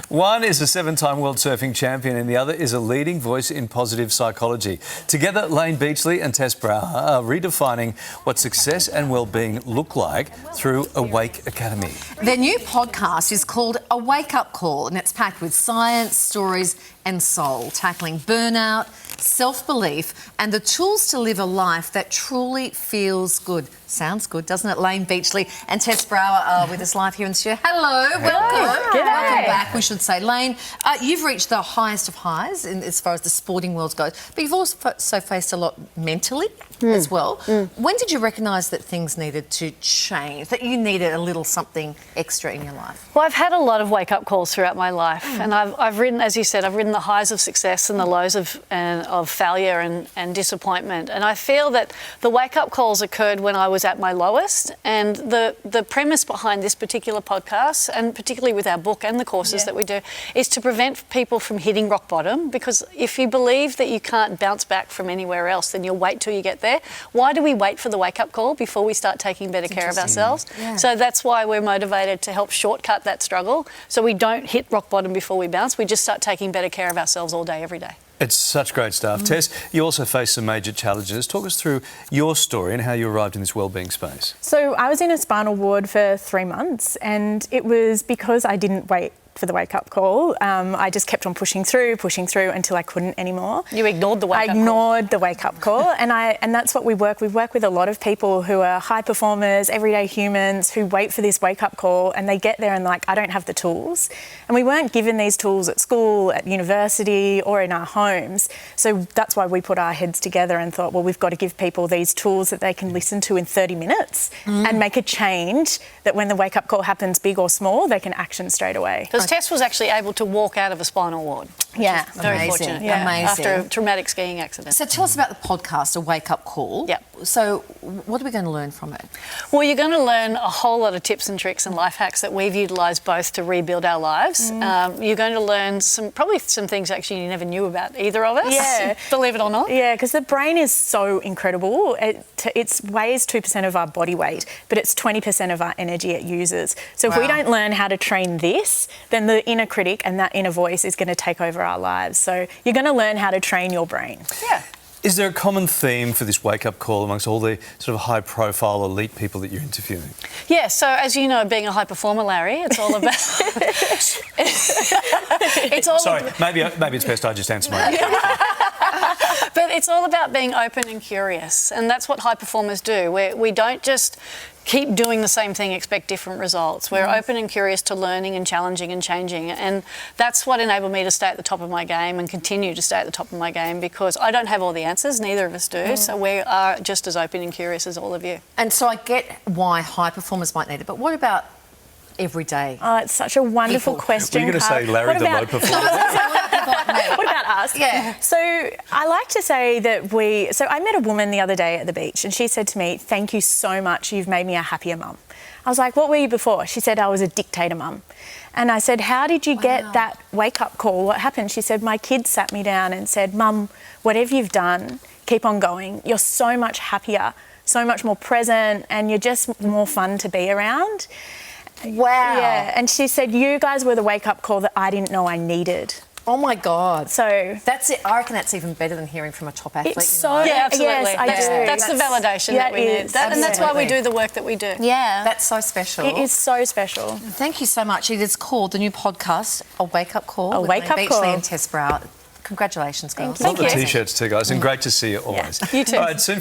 One is a 7-time world surfing champion and the other is a leading voice in positive psychology. Together, Layne Beachley and Tess Brouwer are redefining what success and wellbeing look like through Awake Academy. Their new podcast is called A Wake-Up Call, and it's packed with science, stories and soul, tackling burnout, self-belief and the tools to live a life that truly feels good. Sounds good, doesn't it? Layne Beachley and Tess Brouwer are with us live here in the studio. Hello, welcome. G'day. Welcome back, we should say. Layne, you've reached the highest of highs as far as the sporting world goes, but you've also faced a lot mentally as well. When did you recognise that things needed to change, that you needed a little something extra in your life? Well, I've had a lot of wake-up calls throughout my life, and I've ridden, as you said, I've ridden the highs of success and the lows of failure and disappointment. And I feel that the wake-up calls occurred when I was at my lowest. And the premise behind this particular podcast, and particularly with our book and the courses that we do, is to prevent people from hitting rock bottom. Because if you believe that you can't bounce back from anywhere else, then you'll wait till you get there. Why do we wait for the wake-up call before we start taking better care of ourselves? Yeah. So that's why we're motivated to help shortcut that struggle, so we don't hit rock bottom before we bounce. We just start taking better care of ourselves all day, every day. It's such great stuff. Tess, you also faced some major challenges. Talk us through your story and how you arrived in this wellbeing space. So I was in a spinal ward for 3 months, and it was because I didn't wait for the wake-up call. I just kept on pushing through until I couldn't anymore. You ignored the wake-up call? I ignored the wake-up call, and that's what we work. We work with a lot of people who are high performers, everyday humans, who wait for this wake-up call, and they get there and like, I don't have the tools. And we weren't given these tools at school, at university, or in our homes. So that's why we put our heads together and thought, well, we've got to give people these tools that they can listen to in 30 minutes and make a change that when the wake-up call happens, big or small, they can action straight away. Tess was actually able to walk out of a spinal ward. Yeah. Very fortunate. Yeah. Amazing. After a traumatic skiing accident. So tell us about the podcast, A Wake-Up Call. Yep. So what are we going to learn from it? Well, you're going to learn a whole lot of tips and tricks and life hacks that we've utilised both to rebuild our lives. You're going to learn probably some things actually you never knew about, either of us. Yeah. Believe it or not. Yeah, because the brain is so incredible. It weighs 2% of our body weight, but it's 20% of our energy it uses. So if we don't learn how to train this, then the inner critic and that inner voice is going to take over our lives. So you're going to learn how to train your brain. Yeah. Is there a common theme for this wake-up call amongst all the sort of high-profile elite people that you're interviewing? Yeah, so as you know, being a high performer, Larry, it's all about... Maybe it's best I just answer my own. But it's all about being open and curious, and that's what high performers do. We don't just keep doing the same thing, expect different results. We're open and curious to learning and challenging and changing, and that's what enabled me to stay at the top of my game and continue to stay at the top of my game, because I don't have all the answers, neither of us do, so we are just as open and curious as all of you. And so I get why high performers might need it, but what about every day? Oh, it's such a wonderful question. Were you going to say Larry, the low performer? What about us? Yeah. So I like to say that I met a woman the other day at the beach, and she said to me, "Thank you so much, you've made me a happier mum." I was like, "What were you before?" She said, "I was a dictator mum." And I said, "How did you get that wake-up call? What happened?" She said, "My kids sat me down and said, 'Mum, whatever you've done, keep on going. You're so much happier, so much more present, and you're just more fun to be around.'" Wow. Yeah, and she said, "You guys were the wake-up call that I didn't know I needed." Oh my God. So that's it. I reckon that's even better than hearing from a top athlete. it's so... Yeah, absolutely. Yes, that's the validation that we need. And that's why we do the work that we do. Yeah. That's so special. It is so special. Thank you so much. It is called, the new podcast, A Wake-Up Call. A Wake-Up Call. Beachley and Tess Brouwer. Congratulations, girls. Love the T-shirts too, guys, and great to see you always. You too. All right, soon